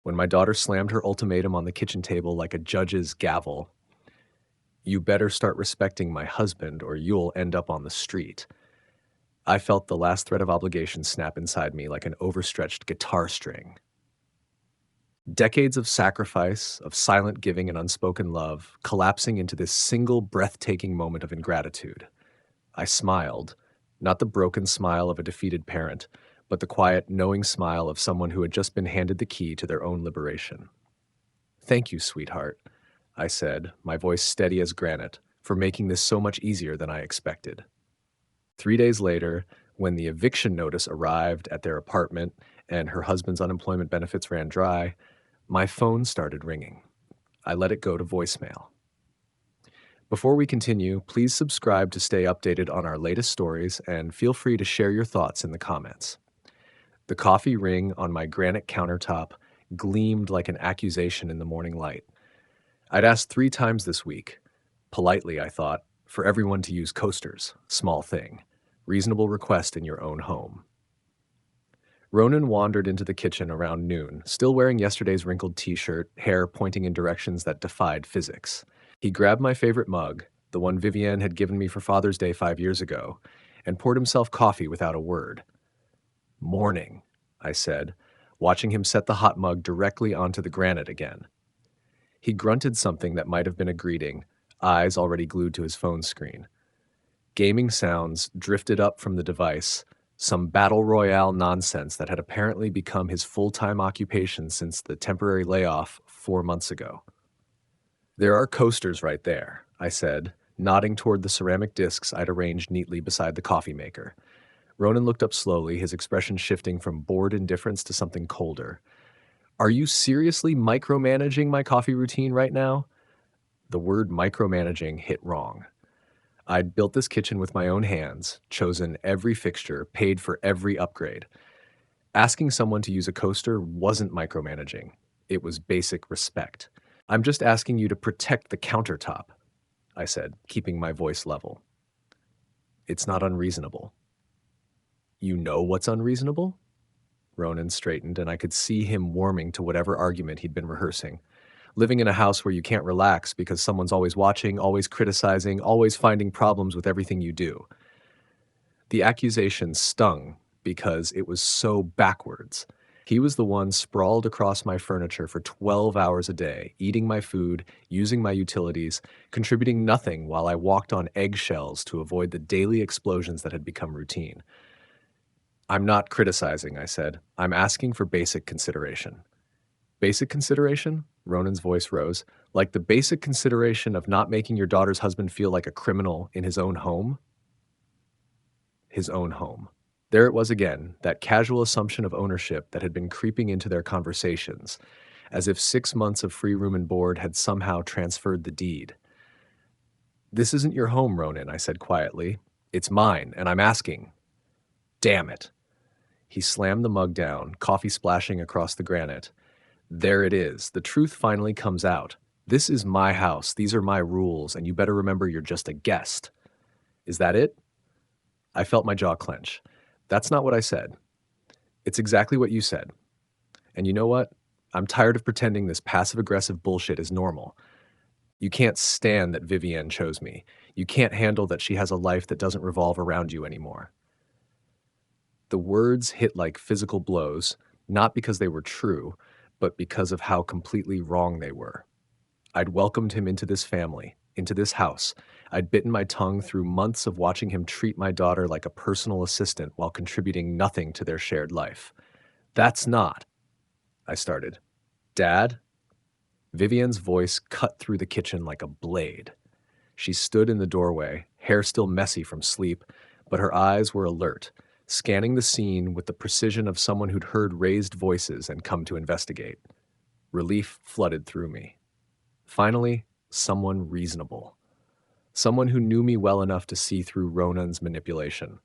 when my daughter slammed her ultimatum on the kitchen table like a judge's gavel. "You better start respecting my husband or you'll end up on the street." I felt the last thread of obligation snap inside me like an overstretched guitar string. Decades of sacrifice, of silent giving and unspoken love, collapsing into this single breathtaking moment of ingratitude. I smiled, not the broken smile of a defeated parent, but the quiet, knowing smile of someone who had just been handed the key to their own liberation. "Thank you, sweetheart," I said, my voice steady as granite, "for making this so much easier than I expected." 3 days later, when the eviction notice arrived at their apartment and her husband's unemployment benefits ran dry, my phone started ringing. I let it go to voicemail. Before we continue, please subscribe to stay updated on our latest stories and feel free to share your thoughts in the comments. The coffee ring on my granite countertop gleamed like an accusation in the morning light. I'd asked 3 times this week, politely I thought, for everyone to use coasters, small thing, reasonable request in your own home. Ronan wandered into the kitchen around noon, still wearing yesterday's wrinkled t-shirt, hair pointing in directions that defied physics. He grabbed my favorite mug, the one Vivienne had given me for Father's Day 5 years ago, and poured himself coffee without a word. "Morning," I said, watching him set the hot mug directly onto the granite again. He grunted something that might have been a greeting, eyes already glued to his phone screen. Gaming sounds drifted up from the device, some battle royale nonsense that had apparently become his full-time occupation since the temporary layoff 4 months ago. "There are coasters right there," I said, nodding toward the ceramic discs I'd arranged neatly beside the coffee maker. Ronan looked up slowly, his expression shifting from bored indifference to something colder. "Are you seriously micromanaging my coffee routine right now?" The word micromanaging hit wrong. I'd built this kitchen with my own hands, chosen every fixture, paid for every upgrade. Asking someone to use a coaster wasn't micromanaging. It was basic respect. "I'm just asking you to protect the countertop," I said, keeping my voice level. "It's not unreasonable." "You know what's unreasonable?" Ronan straightened, and I could see him warming to whatever argument he'd been rehearsing. Living in a house where you can't relax because someone's always watching, always criticizing, always finding problems with everything you do. The accusation stung because it was so backwards. He was the one sprawled across my furniture for 12 hours a day, eating my food, using my utilities, contributing nothing while I walked on eggshells to avoid the daily explosions that had become routine. "I'm not criticizing," I said. "I'm asking for basic consideration." "Basic consideration?" Ronan's voice rose. "Like the basic consideration of not making your daughter's husband feel like a criminal in his own home?" His own home. There it was again, that casual assumption of ownership that had been creeping into their conversations, as if 6 months of free room and board had somehow transferred the deed. "This isn't your home, Ronan," I said quietly. "It's mine, and I'm asking." "Damn it." He slammed the mug down, coffee splashing across the granite. "There it is. The truth finally comes out. This is my house, these are my rules, and you better remember you're just a guest." "Is that it?" I felt my jaw clench. "That's not what I said." "It's exactly what you said. And you know what? I'm tired of pretending this passive-aggressive bullshit is normal. You can't stand that Vivienne chose me. You can't handle that she has a life that doesn't revolve around you anymore." The words hit like physical blows, not because they were true, but because of how completely wrong they were. I'd welcomed him into this family, into this house. I'd bitten my tongue through months of watching him treat my daughter like a personal assistant while contributing nothing to their shared life. "That's not," I started. "Dad?" Vivienne's voice cut through the kitchen like a blade. She stood in the doorway, hair still messy from sleep, but her eyes were alert, scanning the scene with the precision of someone who'd heard raised voices and come to investigate. Relief flooded through me. Finally, someone reasonable. Someone who knew me well enough to see through Ronan's manipulation.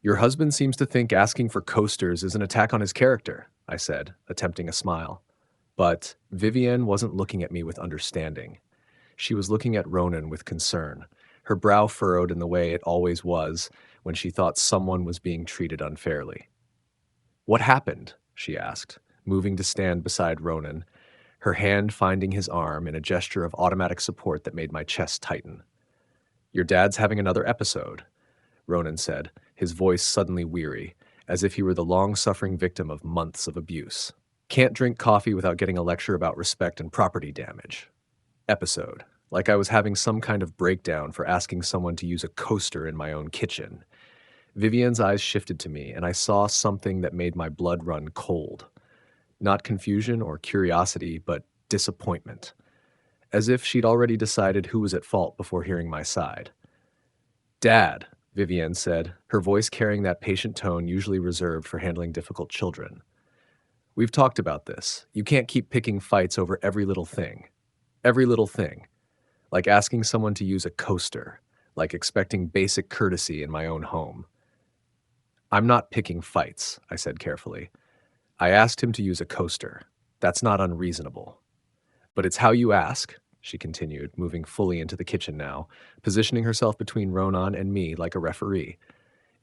"Your husband seems to think asking for coasters is an attack on his character," I said, attempting a smile. But Vivienne wasn't looking at me with understanding. She was looking at Ronan with concern, her brow furrowed in the way it always was when she thought someone was being treated unfairly. "What happened?" she asked, moving to stand beside Ronan, her hand finding his arm in a gesture of automatic support that made my chest tighten. "Your dad's having another episode," Ronan said, his voice suddenly weary, as if he were the long-suffering victim of months of abuse. "Can't drink coffee without getting a lecture about respect and property damage." Episode. Like I was having some kind of breakdown for asking someone to use a coaster in my own kitchen. Vivian's eyes shifted to me, and I saw something that made my blood run cold. Not confusion or curiosity, but disappointment. As if she'd already decided who was at fault before hearing my side. "Dad," Vivian said, her voice carrying that patient tone usually reserved for handling difficult children. "We've talked about this. You can't keep picking fights over every little thing. Every little thing. Like asking someone to use a coaster. Like expecting basic courtesy in my own home." "I'm not picking fights," I said carefully. "I asked him to use a coaster. That's not unreasonable. But it's how you ask," she continued, moving fully into the kitchen now, positioning herself between Ronan and me like a referee.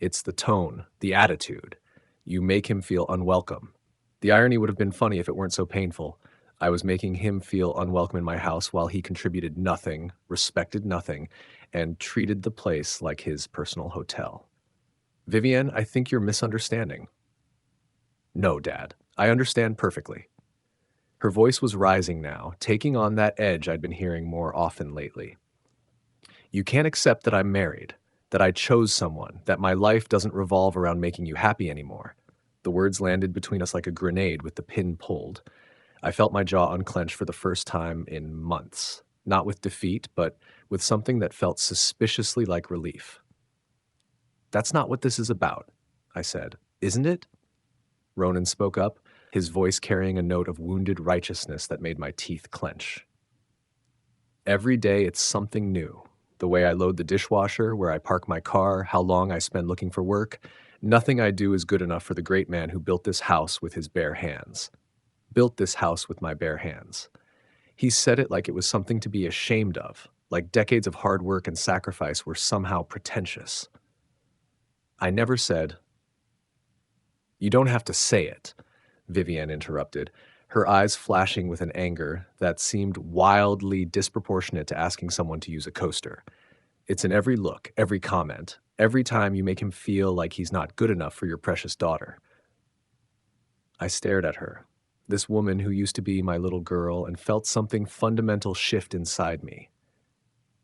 "It's the tone, the attitude. You make him feel unwelcome." The irony would have been funny if it weren't so painful. I was making him feel unwelcome in my house while he contributed nothing, respected nothing, and treated the place like his personal hotel. "Vivian, I think you're misunderstanding." "No, Dad. I understand perfectly." Her voice was rising now, taking on that edge I'd been hearing more often lately. "You can't accept that I'm married, that I chose someone, that my life doesn't revolve around making you happy anymore." The words landed between us like a grenade with the pin pulled. I felt my jaw unclench for the first time in months, not with defeat, but with something that felt suspiciously like relief. "That's not what this is about," I said. "Isn't it?" Ronan spoke up, his voice carrying a note of wounded righteousness that made my teeth clench. "Every day it's something new. The way I load the dishwasher, where I park my car, how long I spend looking for work. Nothing I do is good enough for the great man who built this house with his bare hands. Built this house with my bare hands." He said it like it was something to be ashamed of, like decades of hard work and sacrifice were somehow pretentious. I never said, "You don't have to say it," Vivian interrupted, her eyes flashing with an anger that seemed wildly disproportionate to asking someone to use a coaster. "It's in every look, every comment, every time you make him feel like he's not good enough for your precious daughter." I stared at her, this woman who used to be my little girl, and felt something fundamental shift inside me.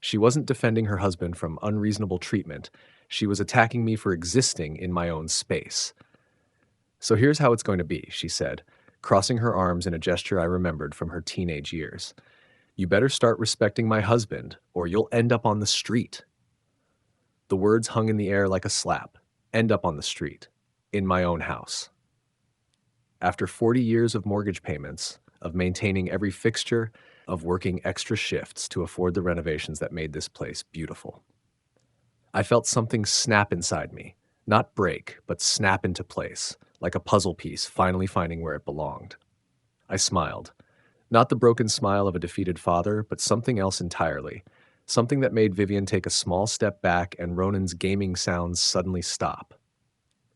She wasn't defending her husband from unreasonable treatment. She was attacking me for existing in my own space. "So here's how it's going to be," she said, crossing her arms in a gesture I remembered from her teenage years. "You better start respecting my husband, or you'll end up on the street." The words hung in the air like a slap. End up on the street. In my own house. After 40 years of mortgage payments, of maintaining every fixture, of working extra shifts to afford the renovations that made this place beautiful. I felt something snap inside me. Not break, but snap into place, like a puzzle piece finally finding where it belonged. I smiled. Not the broken smile of a defeated father, but something else entirely. Something that made Vivian take a small step back and Ronan's gaming sounds suddenly stop.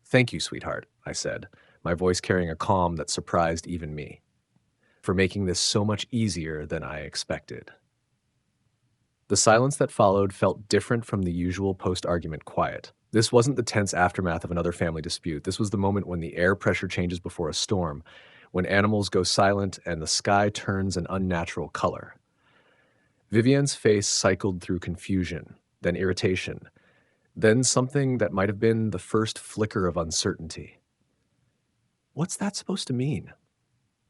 "Thank you, sweetheart," I said, my voice carrying a calm that surprised even me, "for making this so much easier than I expected." The silence that followed felt different from the usual post-argument quiet. This wasn't the tense aftermath of another family dispute. This was the moment when the air pressure changes before a storm, when animals go silent and the sky turns an unnatural color. Vivian's face cycled through confusion, then irritation, then something that might have been the first flicker of uncertainty. "What's that supposed to mean?"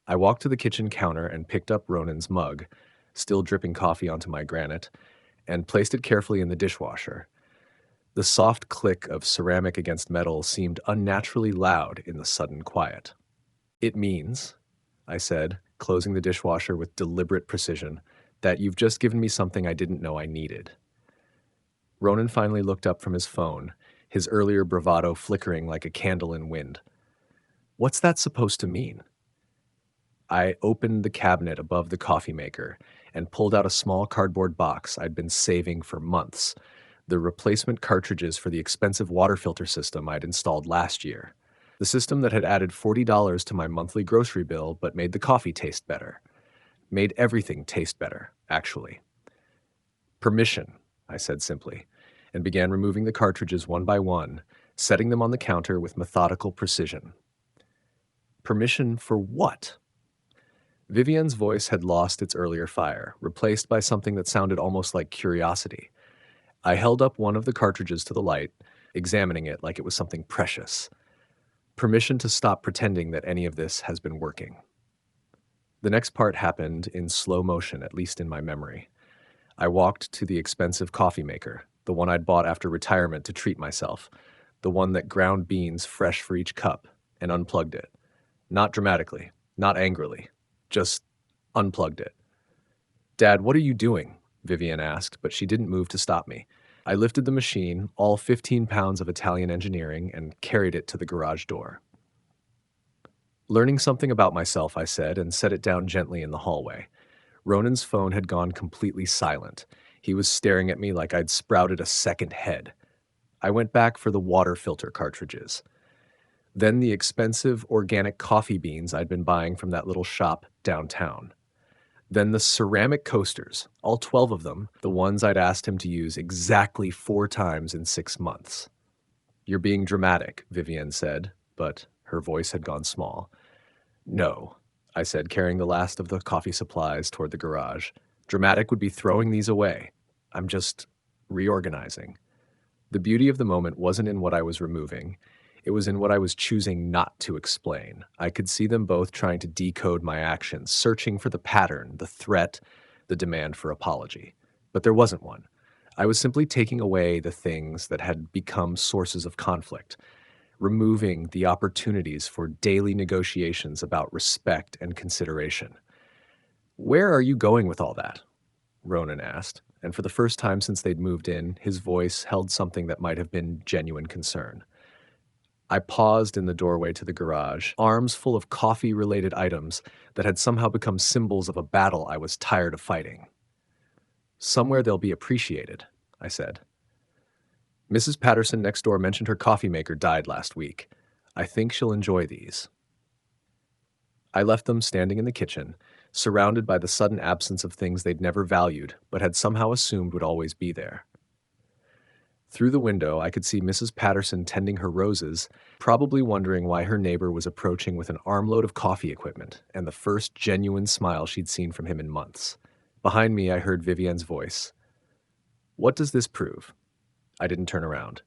I walked to the kitchen counter and picked up Ronan's mug, still dripping coffee onto my granite, and placed it carefully in the dishwasher. The soft click of ceramic against metal seemed unnaturally loud in the sudden quiet. "It means," I said, closing the dishwasher with deliberate precision, "that you've just given me something I didn't know I needed." Ronan finally looked up from his phone, his earlier bravado flickering like a candle in wind. "What's that supposed to mean?" I opened the cabinet above the coffee maker and pulled out a small cardboard box I'd been saving for months, the replacement cartridges for the expensive water filter system I'd installed last year. The system that had added $40 to my monthly grocery bill but made the coffee taste better. Made everything taste better, actually. Permission, I said simply, and began removing the cartridges one by one, setting them on the counter with methodical precision. Permission for what? Vivienne's voice had lost its earlier fire, replaced by something that sounded almost like curiosity. I held up one of the cartridges to the light, examining it like it was something precious. Permission to stop pretending that any of this has been working. The next part happened in slow motion, at least in my memory. I walked to the expensive coffee maker, the one I'd bought after retirement to treat myself, the one that ground beans fresh for each cup, and unplugged it. Not dramatically, not angrily, just unplugged it. "Dad, what are you doing?" Vivienne asked, but she didn't move to stop me. I lifted the machine, all 15 pounds of Italian engineering, and carried it to the garage door. "Learning something about myself," I said, and set it down gently in the hallway. Ronan's phone had gone completely silent. He was staring at me like I'd sprouted a second head. I went back for the water filter cartridges. Then the expensive organic coffee beans I'd been buying from that little shop downtown. Then the ceramic coasters, all 12 of them, the ones I'd asked him to use exactly 4 times in 6 months. "You're being dramatic," Vivienne said, but her voice had gone small. "No," I said, carrying the last of the coffee supplies toward the garage. "Dramatic would be throwing these away. I'm just reorganizing." The beauty of the moment wasn't in what I was removing. It was in what I was choosing not to explain. I could see them both trying to decode my actions, searching for the pattern, the threat, the demand for apology. But there wasn't one. I was simply taking away the things that had become sources of conflict, removing the opportunities for daily negotiations about respect and consideration. "Where are you going with all that?" Ronan asked, and for the first time since they'd moved in, his voice held something that might have been genuine concern. I paused in the doorway to the garage, arms full of coffee-related items that had somehow become symbols of a battle I was tired of fighting. "Somewhere they'll be appreciated," I said. "Mrs. Patterson next door mentioned her coffee maker died last week. I think she'll enjoy these." I left them standing in the kitchen, surrounded by the sudden absence of things they'd never valued but had somehow assumed would always be there. Through the window, I could see Mrs. Patterson tending her roses, probably wondering why her neighbor was approaching with an armload of coffee equipment and the first genuine smile she'd seen from him in months. Behind me, I heard Vivienne's voice. "What does this prove?" I didn't turn around.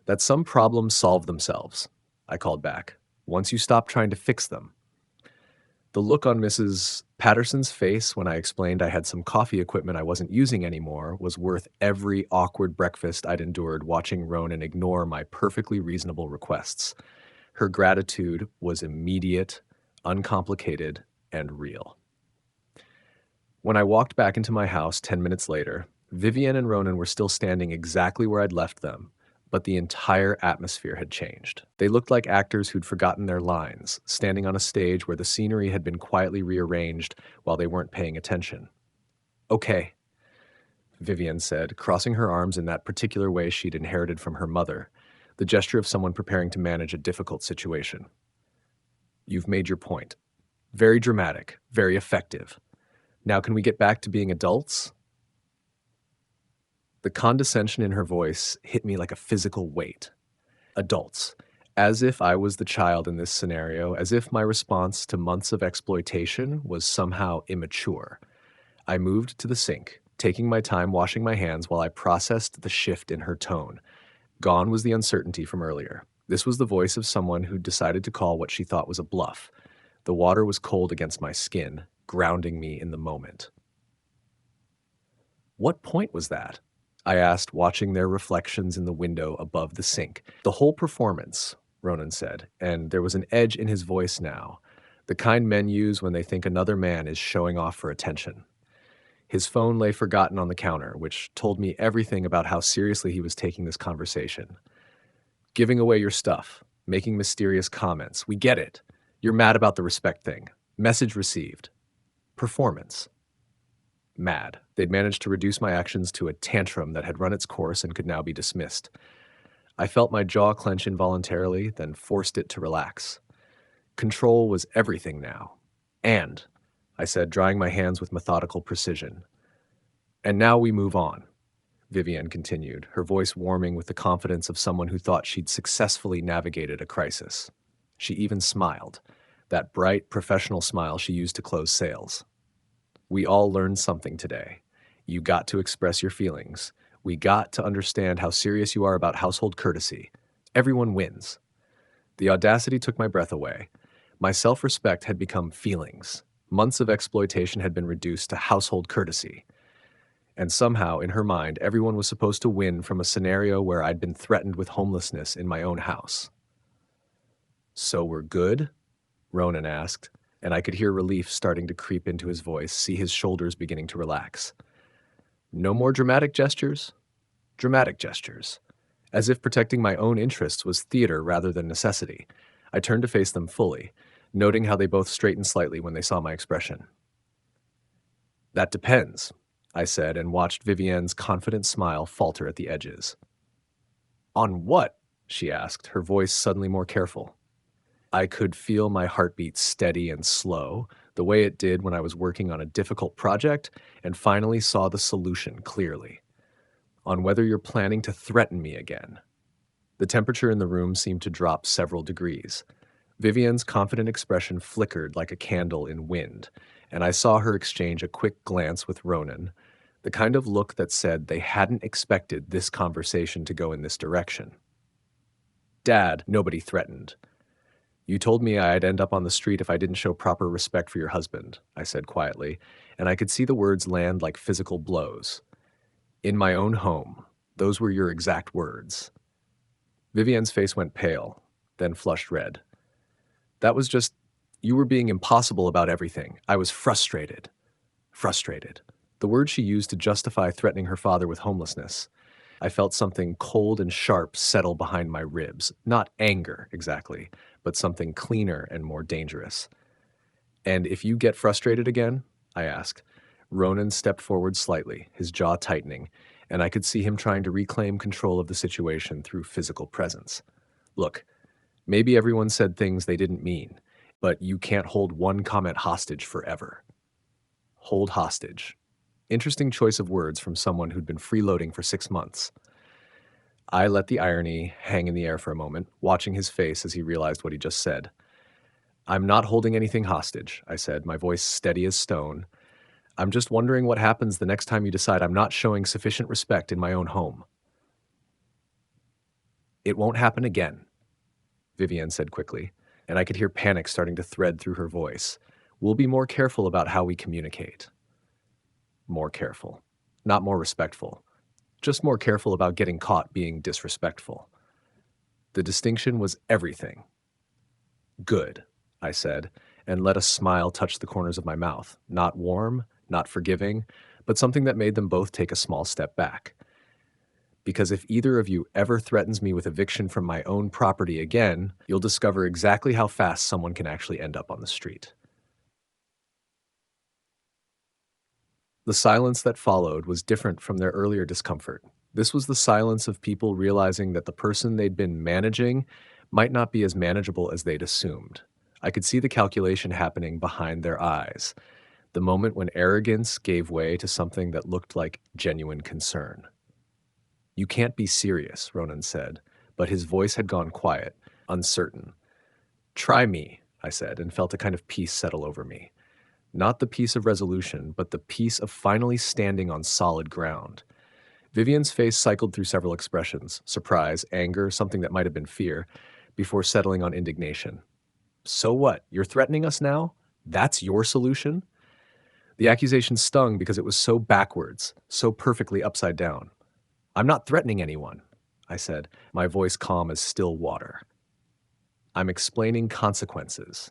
"That some problems solve themselves," I called back, "once you stop trying to fix them." The look on Mrs. Patterson's face when I explained I had some coffee equipment I wasn't using anymore was worth every awkward breakfast I'd endured watching Ronan ignore my perfectly reasonable requests. Her gratitude was immediate, uncomplicated, and real. When I walked back into my house 10 minutes later, Vivienne and Ronan were still standing exactly where I'd left them, but the entire atmosphere had changed. They looked like actors who'd forgotten their lines, standing on a stage where the scenery had been quietly rearranged while they weren't paying attention. "Okay," Vivienne said, crossing her arms in that particular way she'd inherited from her mother, the gesture of someone preparing to manage a difficult situation. "You've made your point. Very dramatic, very effective. Now can we get back to being adults?" The condescension in her voice hit me like a physical weight. Adults. As if I was the child in this scenario, as if my response to months of exploitation was somehow immature. I moved to the sink, taking my time washing my hands while I processed the shift in her tone. Gone was the uncertainty from earlier. This was the voice of someone who'd decided to call what she thought was a bluff. The water was cold against my skin, grounding me in the moment. "What point was that?" I asked, watching their reflections in the window above the sink. "The whole performance," Ronan said, and there was an edge in his voice now, the kind men use when they think another man is showing off for attention. His phone lay forgotten on the counter, which told me everything about how seriously he was taking this conversation. "Giving away your stuff, making mysterious comments. We get it. You're mad about the respect thing. Message received. Performance." Mad. They'd managed to reduce my actions to a tantrum that had run its course and could now be dismissed. I felt my jaw clench involuntarily, then forced it to relax. Control was everything now. And, I said, drying my hands with methodical precision. And now we move on, Vivienne continued, her voice warming with the confidence of someone who thought she'd successfully navigated a crisis. She even smiled, that bright, professional smile she used to close sales. We all learned something today. You got to express your feelings. We got to understand how serious you are about household courtesy. Everyone wins. The audacity took my breath away. My self-respect had become feelings. Months of exploitation had been reduced to household courtesy. And somehow, in her mind, everyone was supposed to win from a scenario where I'd been threatened with homelessness in my own house. "So we're good?" Ronan asked, and I could hear relief starting to creep into his voice, see his shoulders beginning to relax. No more dramatic gestures? Dramatic gestures. As if protecting my own interests was theater rather than necessity, I turned to face them fully, noting how they both straightened slightly when they saw my expression. "That depends," I said, and watched Vivienne's confident smile falter at the edges. "On what?" she asked, her voice suddenly more careful. I could feel my heartbeat steady and slow, the way it did when I was working on a difficult project and finally saw the solution clearly. "On whether you're planning to threaten me again." The temperature in the room seemed to drop several degrees. Vivienne's confident expression flickered like a candle in wind, and I saw her exchange a quick glance with Ronan, the kind of look that said they hadn't expected this conversation to go in this direction. "Dad, nobody threatened. You told me I'd end up on the street if I didn't show proper respect for your husband," I said quietly, and I could see the words land like physical blows. "In my own home. Those were your exact words." Vivienne's face went pale, then flushed red. "That was just, you were being impossible about everything. I was frustrated." Frustrated. The word she used to justify threatening her father with homelessness. I felt something cold and sharp settle behind my ribs. Not anger, exactly, but something cleaner and more dangerous. "And if you get frustrated again?" I asked. Ronan stepped forward slightly, his jaw tightening, and I could see him trying to reclaim control of the situation through physical presence. "Look, maybe everyone said things they didn't mean, but you can't hold one comment hostage forever." Hold hostage. Interesting choice of words from someone who'd been freeloading for 6 months. I let the irony hang in the air for a moment, watching his face as he realized what he just said. "I'm not holding anything hostage," I said, my voice steady as stone. "I'm just wondering what happens the next time you decide I'm not showing sufficient respect in my own home." "It won't happen again," Vivienne said quickly, and I could hear panic starting to thread through her voice. "We'll be more careful about how we communicate." More careful. Not more respectful. Just more careful about getting caught being disrespectful. The distinction was everything. "Good," I said, and let a smile touch the corners of my mouth. Not warm, not forgiving, but something that made them both take a small step back. "Because if either of you ever threatens me with eviction from my own property again, you'll discover exactly how fast someone can actually end up on the street." The silence that followed was different from their earlier discomfort. This was the silence of people realizing that the person they'd been managing might not be as manageable as they'd assumed. I could see the calculation happening behind their eyes, the moment when arrogance gave way to something that looked like genuine concern. "You can't be serious," Ronan said, but his voice had gone quiet, uncertain. "Try me," I said, and felt a kind of peace settle over me. Not the peace of resolution, but the peace of finally standing on solid ground. Vivienne's face cycled through several expressions: surprise, anger, something that might have been fear, before settling on indignation. "So what? You're threatening us now? That's your solution?" The accusation stung because it was so backwards, so perfectly upside down. "I'm not threatening anyone," I said, my voice calm as still water. "I'm explaining consequences.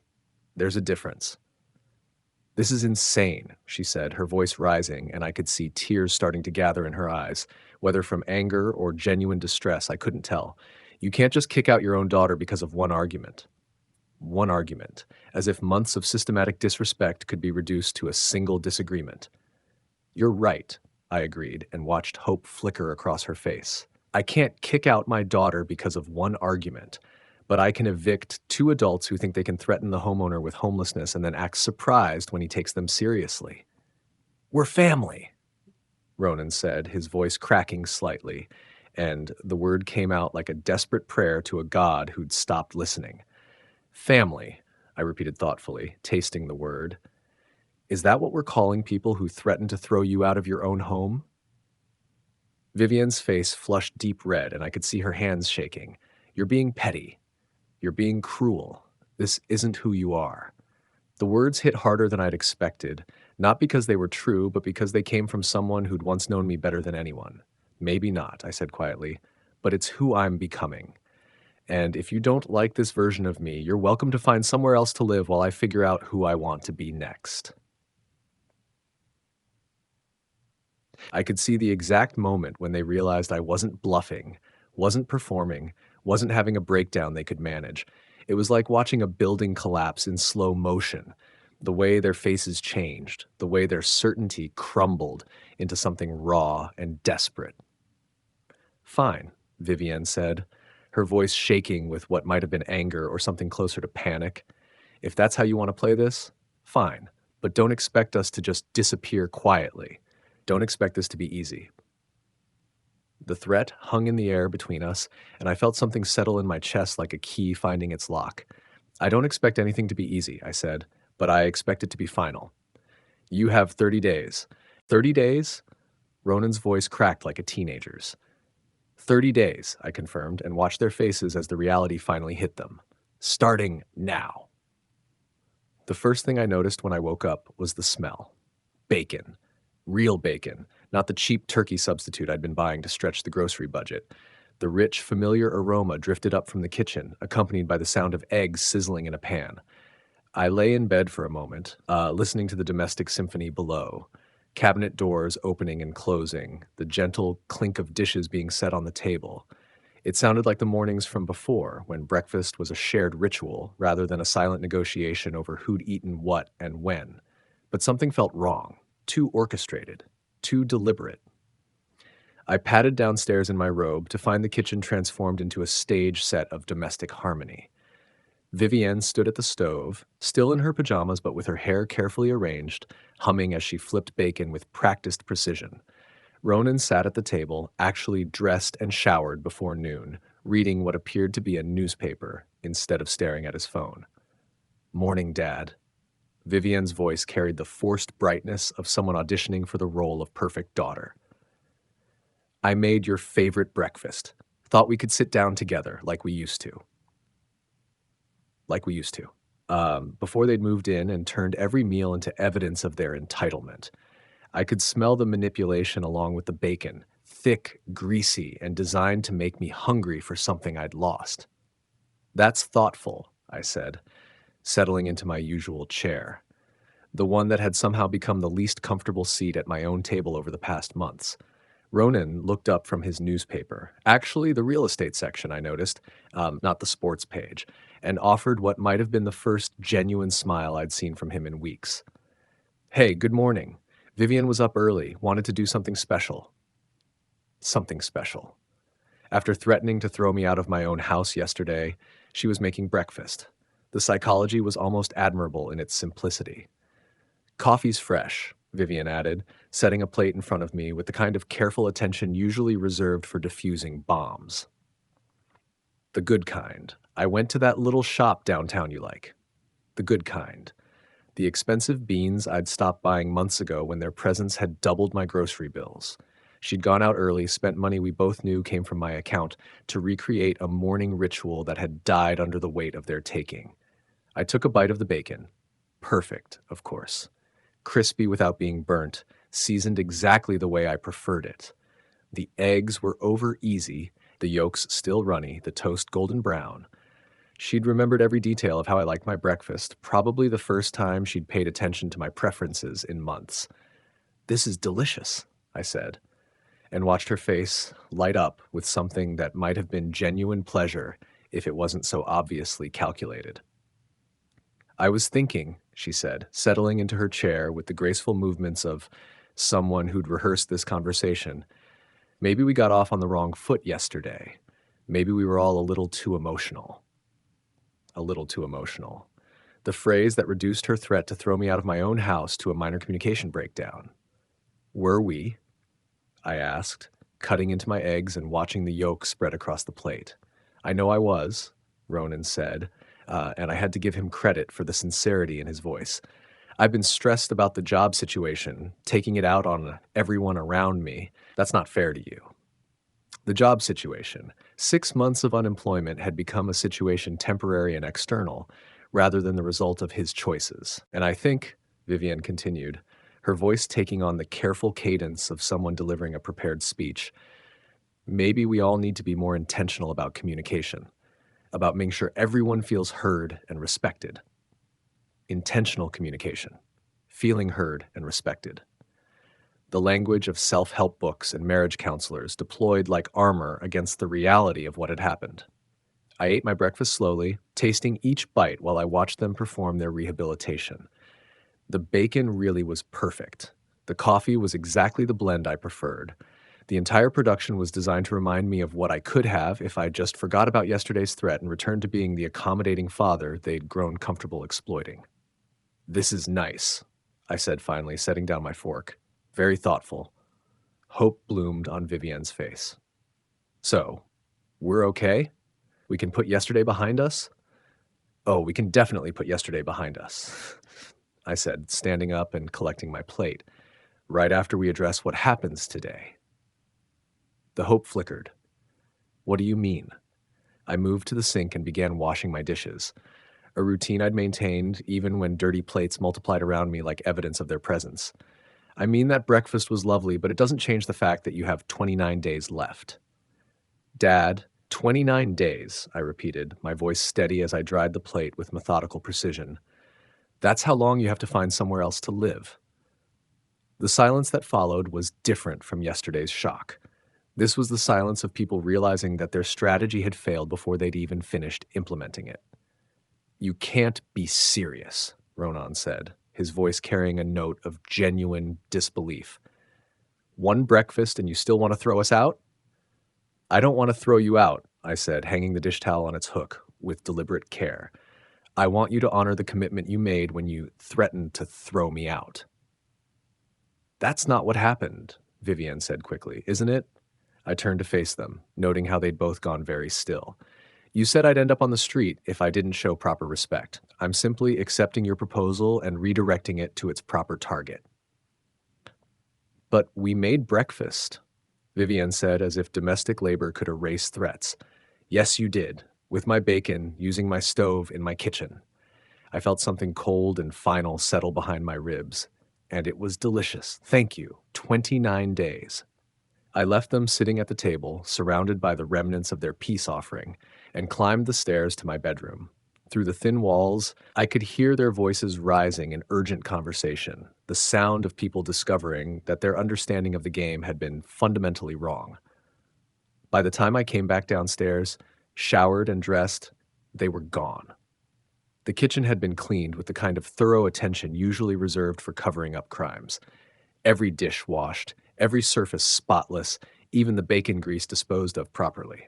There's a difference." "This is insane," she said, her voice rising, and I could see tears starting to gather in her eyes, whether from anger or genuine distress, I couldn't tell. "You can't just kick out your own daughter because of one argument." One argument, as if months of systematic disrespect could be reduced to a single disagreement. "You're right," I agreed, and watched hope flicker across her face. I can't kick out my daughter because of one argument, but I can evict two adults who think they can threaten the homeowner with homelessness and then act surprised when he takes them seriously. We're family, Ronan said, his voice cracking slightly, and the word came out like a desperate prayer to a god who'd stopped listening. Family, I repeated thoughtfully, tasting the word. Is that what we're calling people who threaten to throw you out of your own home? Vivian's face flushed deep red, and I could see her hands shaking. You're being petty. You're being cruel. This isn't who you are. The words hit harder than I'd expected, not because they were true, but because they came from someone who'd once known me better than anyone. Maybe not, I said quietly, but it's who I'm becoming. And if you don't like this version of me, you're welcome to find somewhere else to live while I figure out who I want to be next. I could see the exact moment when they realized I wasn't bluffing, wasn't performing, wasn't having a breakdown they could manage. It was like watching a building collapse in slow motion. The way their faces changed, the way their certainty crumbled into something raw and desperate. Fine, Vivienne said, her voice shaking with what might have been anger or something closer to panic. If that's how you want to play this, fine, but don't expect us to just disappear quietly. Don't expect this to be easy. The threat hung in the air between us, and I felt something settle in my chest like a key finding its lock. I don't expect anything to be easy, I said, but I expect it to be final. You have 30 days. 30 days? Ronan's voice cracked like a teenager's. 30 days, I confirmed, and watched their faces as the reality finally hit them. Starting now. The first thing I noticed when I woke up was the smell. Bacon. Real bacon, not the cheap turkey substitute I'd been buying to stretch the grocery budget. The rich, familiar aroma drifted up from the kitchen, accompanied by the sound of eggs sizzling in a pan. I lay in bed for a moment, listening to the domestic symphony below. Cabinet doors opening and closing, the gentle clink of dishes being set on the table. It sounded like the mornings from before, when breakfast was a shared ritual rather than a silent negotiation over who'd eaten what and when. But something felt wrong. Too orchestrated, too deliberate. I padded downstairs in my robe to find the kitchen transformed into a stage set of domestic harmony. Vivienne stood at the stove, still in her pajamas but with her hair carefully arranged, humming as she flipped bacon with practiced precision. Ronan sat at the table, actually dressed and showered before noon, reading what appeared to be a newspaper instead of staring at his phone. Morning, Dad. Vivienne's voice carried the forced brightness of someone auditioning for the role of perfect daughter. I made your favorite breakfast. Thought we could sit down together like we used to. Before they'd moved in and turned every meal into evidence of their entitlement. I could smell the manipulation along with the bacon, thick, greasy, and designed to make me hungry for something I'd lost. That's thoughtful, I said, settling into my usual chair, the one that had somehow become the least comfortable seat at my own table over the past months. Ronan looked up from his newspaper, actually the real estate section, I noticed, not the sports page, and offered what might have been the first genuine smile I'd seen from him in weeks. Hey, good morning. Vivian was up early, wanted to do something special. Something special. After threatening to throw me out of my own house yesterday, she was making breakfast. The psychology was almost admirable in its simplicity. Coffee's fresh, Vivian added, setting a plate in front of me with the kind of careful attention usually reserved for diffusing bombs. The good kind. I went to that little shop downtown you like. The good kind. The expensive beans I'd stopped buying months ago when their presence had doubled my grocery bills. She'd gone out early, spent money we both knew came from my account, to recreate a morning ritual that had died under the weight of their taking. I took a bite of the bacon. Perfect, of course. Crispy without being burnt, seasoned exactly the way I preferred it. The eggs were over easy, the yolks still runny, the toast golden brown. She'd remembered every detail of how I liked my breakfast, probably the first time she'd paid attention to my preferences in months. This is delicious, I said, and watched her face light up with something that might have been genuine pleasure if it wasn't so obviously calculated. I was thinking, she said, settling into her chair with the graceful movements of someone who'd rehearsed this conversation. Maybe we got off on the wrong foot yesterday. Maybe we were all a little too emotional. A little too emotional. The phrase that reduced her threat to throw me out of my own house to a minor communication breakdown. Were we? I asked, cutting into my eggs and watching the yolk spread across the plate. I know I was, Ronan said, and I had to give him credit for the sincerity in his voice. I've been stressed about the job situation, taking it out on everyone around me. That's not fair to you. The job situation. 6 months of unemployment had become a situation temporary and external, rather than the result of his choices. And I think, Vivian continued, her voice taking on the careful cadence of someone delivering a prepared speech, maybe we all need to be more intentional about communication, about making sure everyone feels heard and respected. Intentional communication, feeling heard and respected. The language of self-help books and marriage counselors deployed like armor against the reality of what had happened. I ate my breakfast slowly, tasting each bite while I watched them perform their rehabilitation. The bacon really was perfect. The coffee was exactly the blend I preferred. The entire production was designed to remind me of what I could have if I just forgot about yesterday's threat and returned to being the accommodating father they'd grown comfortable exploiting. "This is nice," I said finally, setting down my fork. Very thoughtful. Hope bloomed on Vivienne's face. "So, we're okay? We can put yesterday behind us?" "Oh, we can definitely put yesterday behind us," I said, standing up and collecting my plate, "right after we address what happens today." The hope flickered. "What do you mean?" I moved to the sink and began washing my dishes, a routine I'd maintained even when dirty plates multiplied around me like evidence of their presence. "I mean that breakfast was lovely, but it doesn't change the fact that you have 29 days left." "Dad, 29 days," I repeated, my voice steady as I dried the plate with methodical precision. "That's how long you have to find somewhere else to live." The silence that followed was different from yesterday's shock. This was the silence of people realizing that their strategy had failed before they'd even finished implementing it. "You can't be serious," Ronan said, his voice carrying a note of genuine disbelief. "One breakfast and you still want to throw us out?" "I don't want to throw you out," I said, hanging the dish towel on its hook with deliberate care. "I want you to honor the commitment you made when you threatened to throw me out." "That's not what happened," Vivian said quickly, "isn't it?" I turned to face them, noting how they'd both gone very still. "You said I'd end up on the street if I didn't show proper respect. I'm simply accepting your proposal and redirecting it to its proper target." "But we made breakfast," Vivian said as if domestic labor could erase threats. "Yes, you did, with my bacon, using my stove in my kitchen." I felt something cold and final settle behind my ribs. "And it was delicious. Thank you. 29 days. I left them sitting at the table, surrounded by the remnants of their peace offering, and climbed the stairs to my bedroom. Through the thin walls, I could hear their voices rising in urgent conversation, the sound of people discovering that their understanding of the game had been fundamentally wrong. By the time I came back downstairs, showered and dressed, they were gone. The kitchen had been cleaned with the kind of thorough attention usually reserved for covering up crimes. Every dish washed, every surface spotless, even the bacon grease disposed of properly.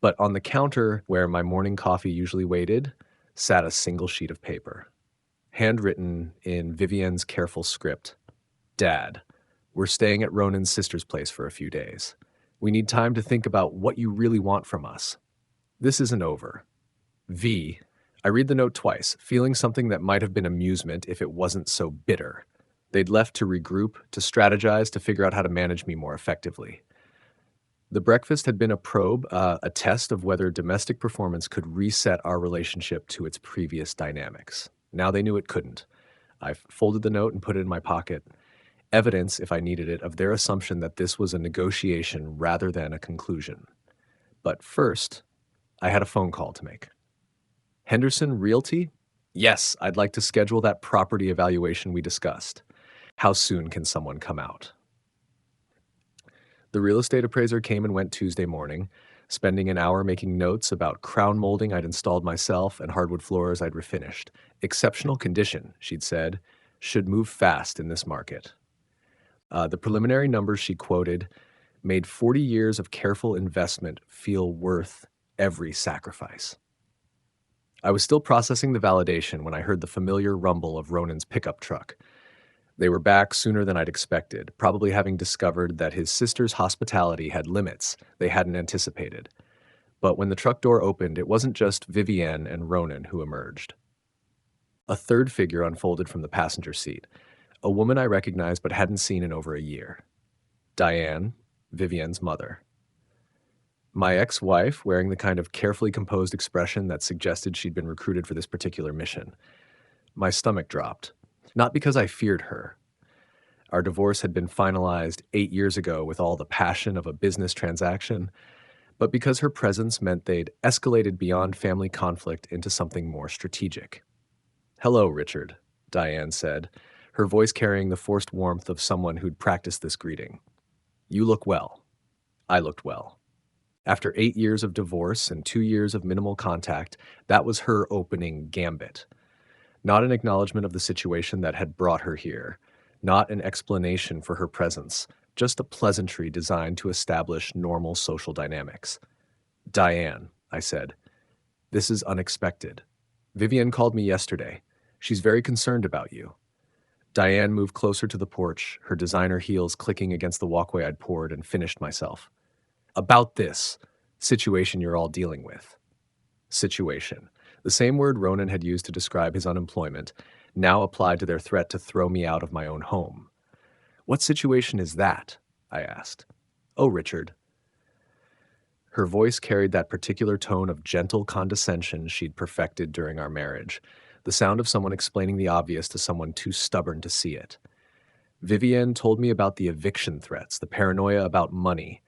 But on the counter where my morning coffee usually waited, sat a single sheet of paper. Handwritten in Vivienne's careful script. "Dad, we're staying at Ronan's sister's place for a few days. We need time to think about what you really want from us. This isn't over. V." I read the note twice, feeling something that might have been amusement if it wasn't so bitter. They'd left to regroup, to strategize, to figure out how to manage me more effectively. The breakfast had been a probe, a test of whether domestic performance could reset our relationship to its previous dynamics. Now they knew it couldn't. I folded the note and put it in my pocket. Evidence, if I needed it, of their assumption that this was a negotiation rather than a conclusion. But first, I had a phone call to make. "Henderson Realty? Yes, I'd like to schedule that property evaluation we discussed. How soon can someone come out?" The real estate appraiser came and went Tuesday morning, spending an hour making notes about crown molding I'd installed myself and hardwood floors I'd refinished. "Exceptional condition," she'd said, "should move fast in this market." The preliminary numbers she quoted made 40 years of careful investment feel worth every sacrifice. I was still processing the validation when I heard the familiar rumble of Ronan's pickup truck. They were back sooner than I'd expected, probably having discovered that his sister's hospitality had limits they hadn't anticipated. But when the truck door opened, it wasn't just Vivienne and Ronan who emerged. A third figure unfolded from the passenger seat, a woman I recognized but hadn't seen in over a year. Diane, Vivienne's mother. My ex-wife, wearing the kind of carefully composed expression that suggested she'd been recruited for this particular mission. My stomach dropped. Not because I feared her. Our divorce had been finalized 8 years ago with all the passion of a business transaction, but because her presence meant they'd escalated beyond family conflict into something more strategic. "Hello, Richard," Diane said, her voice carrying the forced warmth of someone who'd practiced this greeting. "You look well." I looked well. After 8 years of divorce and 2 years of minimal contact, that was her opening gambit. Not an acknowledgement of the situation that had brought her here, not an explanation for her presence, just a pleasantry designed to establish normal social dynamics. "Diane," I said, "this is unexpected. Vivienne called me yesterday. She's very concerned about you." Diane moved closer to the porch, her designer heels clicking against the walkway I'd poured, and finished myself. "About this situation you're all dealing with." Situation. The same word Ronan had used to describe his unemployment, now applied to their threat to throw me out of my own home. "What situation is that?" I asked. "Oh, Richard." Her voice carried that particular tone of gentle condescension she'd perfected during our marriage, the sound of someone explaining the obvious to someone too stubborn to see it. "Vivienne told me about the eviction threats, the paranoia about money.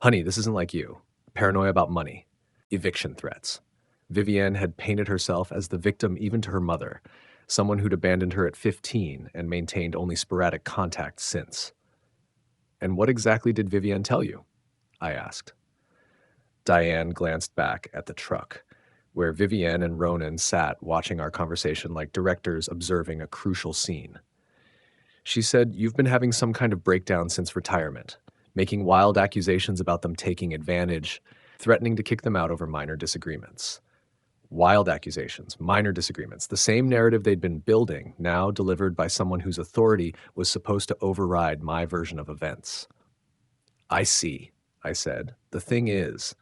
Honey, this isn't like you. Paranoia about money. Eviction threats." Vivienne had painted herself as the victim even to her mother, someone who'd abandoned her at 15 and maintained only sporadic contact since. "And what exactly did Vivienne tell you?" I asked. Diane glanced back at the truck, where Vivienne and Ronan sat watching our conversation like directors observing a crucial scene. She said, "You've been having some kind of breakdown since retirement, making wild accusations about them taking advantage, threatening to kick them out over minor disagreements." Wild accusations, minor disagreements, the same narrative they'd been building, now delivered by someone whose authority was supposed to override my version of events. "I see," I said. "The thing is,"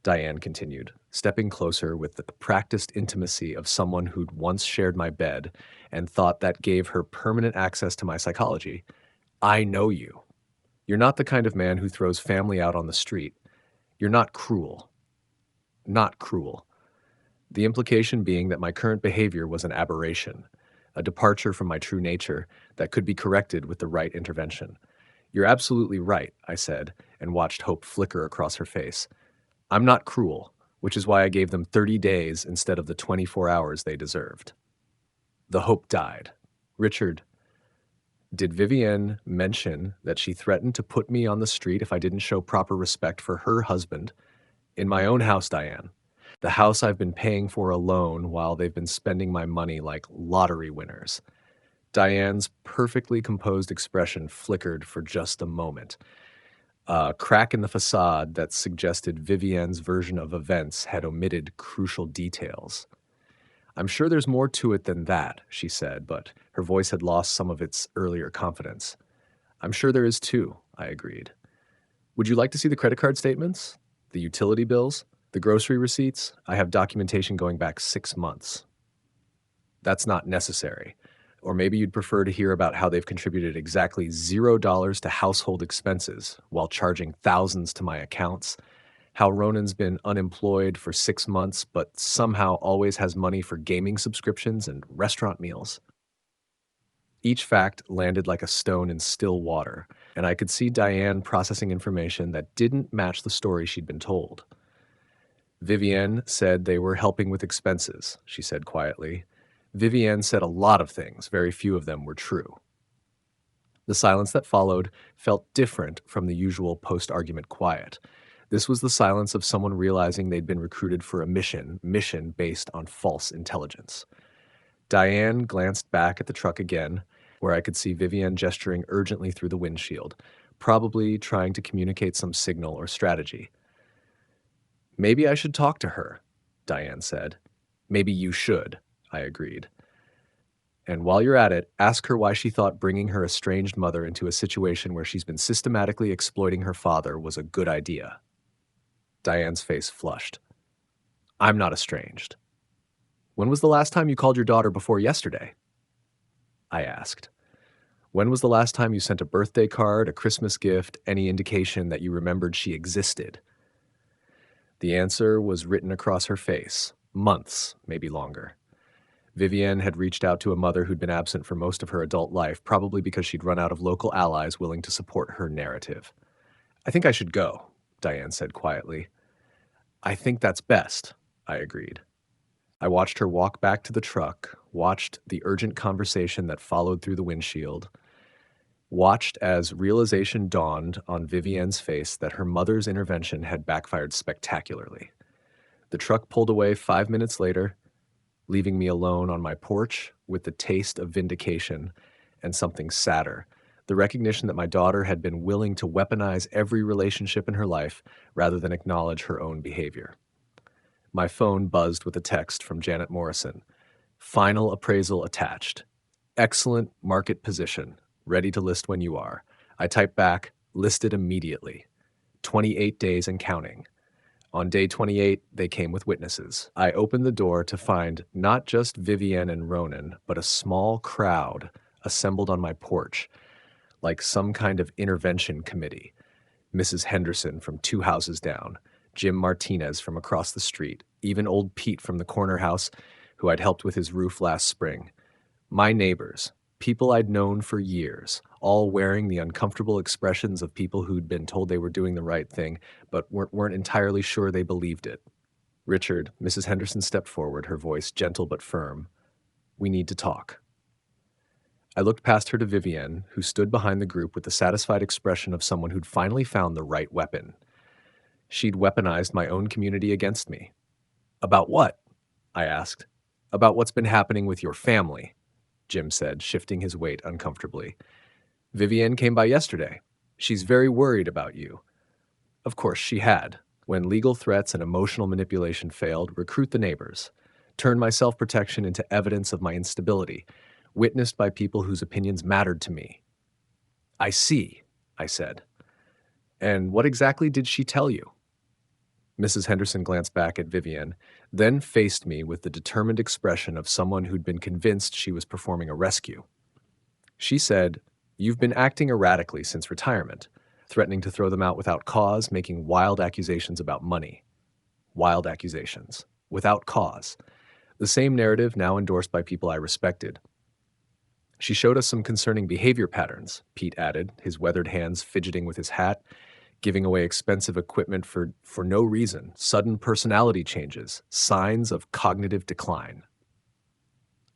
Diane continued, stepping closer with the practiced intimacy of someone who'd once shared my bed and thought that gave her permanent access to my psychology, "I know you. You're not the kind of man who throws family out on the street. You're not cruel. Not cruel." The implication being that my current behavior was an aberration, a departure from my true nature that could be corrected with the right intervention. "You're absolutely right," I said, and watched hope flicker across her face. "I'm not cruel, which is why I gave them 30 days instead of the 24 hours they deserved." The hope died. "Richard, did Vivienne mention that she threatened to put me on the street if I didn't show proper respect for her husband? In my own house, Diane. The house I've been paying for alone while they've been spending my money like lottery winners." Diane's perfectly composed expression flickered for just a moment. A crack in the facade that suggested Vivienne's version of events had omitted crucial details. "I'm sure there's more to it than that," she said, but her voice had lost some of its earlier confidence. "I'm sure there is too," I agreed. "Would you like to see the credit card statements? The utility bills? The grocery receipts? I have documentation going back 6 months." "That's not necessary. Or maybe you'd prefer to hear about how they've contributed exactly $0 to household expenses while charging thousands to my accounts. How Ronan's been unemployed for 6 months, but somehow always has money for gaming subscriptions and restaurant meals." Each fact landed like a stone in still water, and I could see Diane processing information that didn't match the story she'd been told. "Vivienne said they were helping with expenses," she said quietly. "Vivienne said a lot of things, very few of them were true." The silence that followed felt different from the usual post-argument quiet. This was the silence of someone realizing they'd been recruited for a mission based on false intelligence. Diane glanced back at the truck again, where I could see Vivienne gesturing urgently through the windshield, probably trying to communicate some signal or strategy. Maybe I should talk to her, Diane said. Maybe you should, I agreed. And while you're at it, ask her why she thought bringing her estranged mother into a situation where she's been systematically exploiting her father was a good idea. Diane's face flushed. I'm not estranged. When was the last time you called your daughter before yesterday? I asked. When was the last time you sent a birthday card, a Christmas gift, any indication that you remembered she existed? The answer was written across her face. Months, maybe longer. Vivienne had reached out to a mother who'd been absent for most of her adult life, probably because she'd run out of local allies willing to support her narrative. I think I should go, Diane said quietly. I think that's best, I agreed. I watched her walk back to the truck, watched the urgent conversation that followed through the windshield, watched as realization dawned on Vivienne's face that her mother's intervention had backfired spectacularly. The truck pulled away 5 minutes later, leaving me alone on my porch with the taste of vindication and something sadder, the recognition that my daughter had been willing to weaponize every relationship in her life rather than acknowledge her own behavior. My phone buzzed with a text from Janet Morrison. Final appraisal attached. Excellent market position. Ready to list when you are. I typed back, listed immediately. 28 days and counting. On day 28, they came with witnesses. I opened the door to find not just Vivienne and Ronan, but a small crowd assembled on my porch, like some kind of intervention committee. Mrs. Henderson from 2 houses down, Jim Martinez from across the street, even old Pete from the corner house who I'd helped with his roof last spring. My neighbors, people I'd known for years, all wearing the uncomfortable expressions of people who'd been told they were doing the right thing, but weren't entirely sure they believed it. Richard, Mrs. Henderson stepped forward, her voice gentle but firm. We need to talk. I looked past her to Vivienne, who stood behind the group with the satisfied expression of someone who'd finally found the right weapon. She'd weaponized my own community against me. About what? I asked. About what's been happening with your family, Jim said, shifting his weight uncomfortably. Vivienne came by yesterday. She's very worried about you. Of course she had. When legal threats and emotional manipulation failed, recruit the neighbors. Turn my self-protection into evidence of my instability, witnessed by people whose opinions mattered to me. I see, I said. And what exactly did she tell you? Mrs. Henderson glanced back at Vivienne, then faced me with the determined expression of someone who'd been convinced she was performing a rescue. She said, You've been acting erratically since retirement, threatening to throw them out without cause, making wild accusations about money. Wild accusations. Without cause. The same narrative now endorsed by people I respected. She showed us some concerning behavior patterns, Pete added, his weathered hands fidgeting with his hat, giving away expensive equipment for no reason, sudden personality changes, signs of cognitive decline.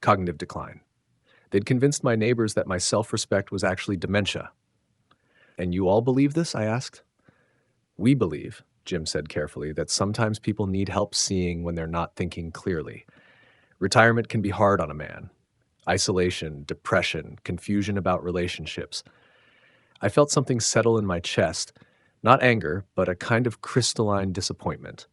Cognitive decline. They'd convinced my neighbors that my self-respect was actually dementia. And you all believe this? I asked. We believe, Jim said carefully, that sometimes people need help seeing when they're not thinking clearly. Retirement can be hard on a man. Isolation, depression, confusion about relationships. I felt something settle in my chest. Not anger, but a kind of crystalline disappointment.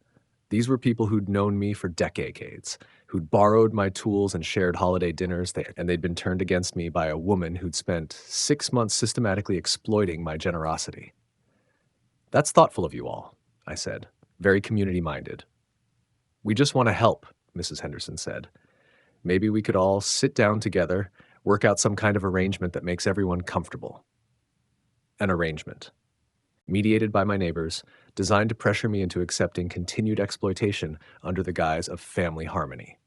These were people who'd known me for decades, who'd borrowed my tools and shared holiday dinners, and they'd been turned against me by a woman who'd spent 6 months systematically exploiting my generosity. That's thoughtful of you all, I said, very community-minded. We just want to help, Mrs. Henderson said. Maybe we could all sit down together, work out some kind of arrangement that makes everyone comfortable. An arrangement. Mediated by my neighbors, designed to pressure me into accepting continued exploitation under the guise of family harmony.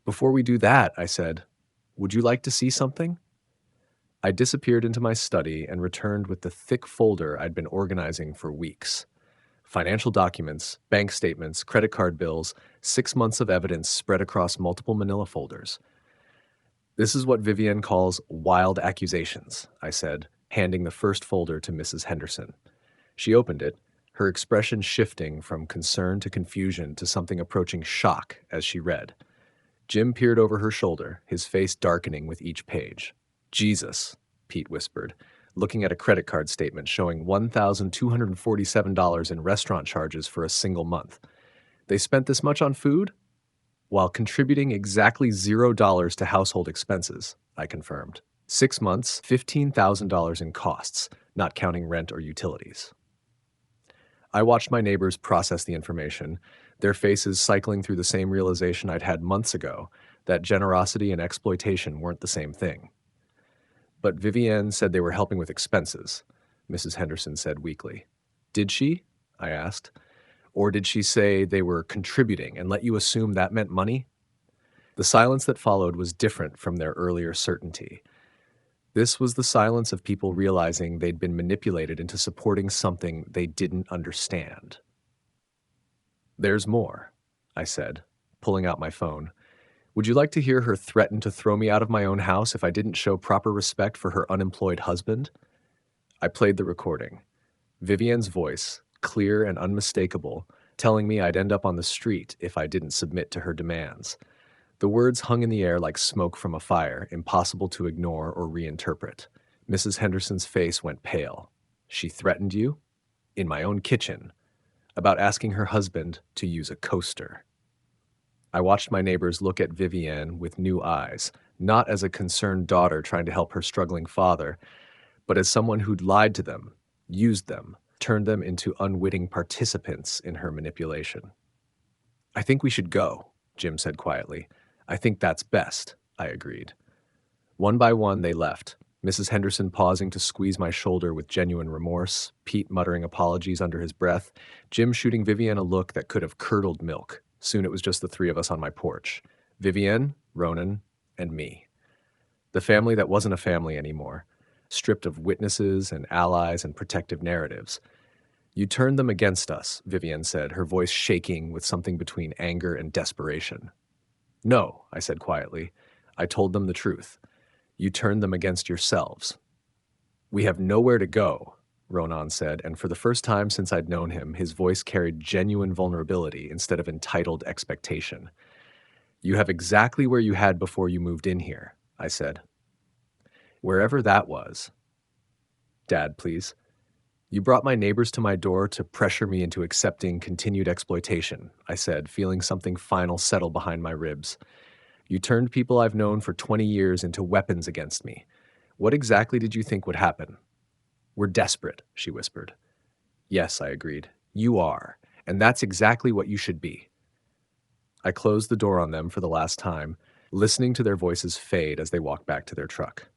Before we do that, I said, would you like to see something? I disappeared into my study and returned with the thick folder I'd been organizing for weeks. Financial documents, bank statements, credit card bills, 6 months of evidence spread across multiple manila folders. This is what Vivienne calls wild accusations, I said, handing the first folder to Mrs. Henderson. She opened it, her expression shifting from concern to confusion to something approaching shock as she read. Jim peered over her shoulder, his face darkening with each page. Jesus, Pete whispered. looking at a credit card statement showing $1,247 in restaurant charges for a single month. They spent this much on food while contributing exactly $0 to household expenses, I confirmed. 6 months, $15,000 in costs, not counting rent or utilities. I watched my neighbors process the information, their faces cycling through the same realization I'd had months ago, that generosity and exploitation weren't the same thing. But Vivienne said they were helping with expenses, Mrs. Henderson said weakly. Did she? I asked. Or did she say they were contributing and let you assume that meant money? The silence that followed was different from their earlier certainty. This was the silence of people realizing they'd been manipulated into supporting something they didn't understand. There's more, I said, pulling out my phone. Would you like to hear her threaten to throw me out of my own house if I didn't show proper respect for her unemployed husband? I played the recording. Vivienne's voice, clear and unmistakable, telling me I'd end up on the street if I didn't submit to her demands. The words hung in the air like smoke from a fire, impossible to ignore or reinterpret. Mrs. Henderson's face went pale. She threatened you? In my own kitchen. About asking her husband to use a coaster. I watched my neighbors look at Vivienne with new eyes, not as a concerned daughter trying to help her struggling father, but as someone who'd lied to them, used them, turned them into unwitting participants in her manipulation. I think we should go, Jim said quietly. I think that's best, I agreed. One by one, they left, Mrs. Henderson pausing to squeeze my shoulder with genuine remorse, Pete muttering apologies under his breath, Jim shooting Vivienne a look that could have curdled milk. Soon it was just the three of us on my porch. Vivienne, Ronan, and me. The family that wasn't a family anymore, stripped of witnesses and allies and protective narratives. You turned them against us, Vivienne said, her voice shaking with something between anger and desperation. No, I said quietly. I told them the truth. You turned them against yourselves. We have nowhere to go, Ronan said, and for the first time since I'd known him, his voice carried genuine vulnerability instead of entitled expectation. You have exactly where you had before you moved in here, I said. Wherever that was. Dad, please. You brought my neighbors to my door to pressure me into accepting continued exploitation, I said, feeling something final settle behind my ribs. You turned people I've known for 20 years into weapons against me. What exactly did you think would happen? We're desperate, she whispered. Yes, I agreed. You are, and that's exactly what you should be. I closed the door on them for the last time, listening to their voices fade as they walked back to their truck.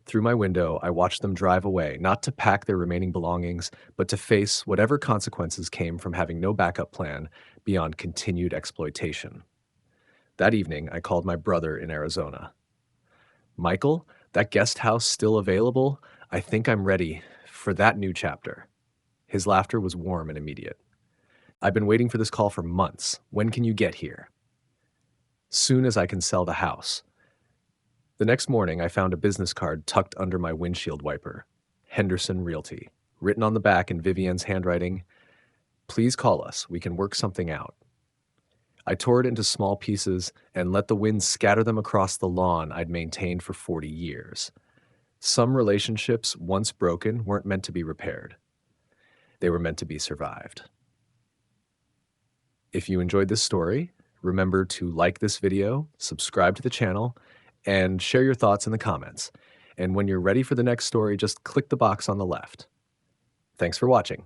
Through my window, I watched them drive away, not to pack their remaining belongings, but to face whatever consequences came from having no backup plan beyond continued exploitation. That evening, I called my brother in Arizona. Michael, that guest house still available? I think I'm ready for that new chapter. His laughter was warm and immediate. I've been waiting for this call for months. When can you get here? Soon as I can sell the house. The next morning, I found a business card tucked under my windshield wiper. Henderson Realty. Written on the back in Vivienne's handwriting, please call us. We can work something out. I tore it into small pieces and let the wind scatter them across the lawn I'd maintained for 40 years. Some relationships, once broken, weren't meant to be repaired. They were meant to be survived. If you enjoyed this story, remember to like this video, subscribe to the channel, and share your thoughts in the comments. And when you're ready for the next story, just click the box on the left. Thanks for watching.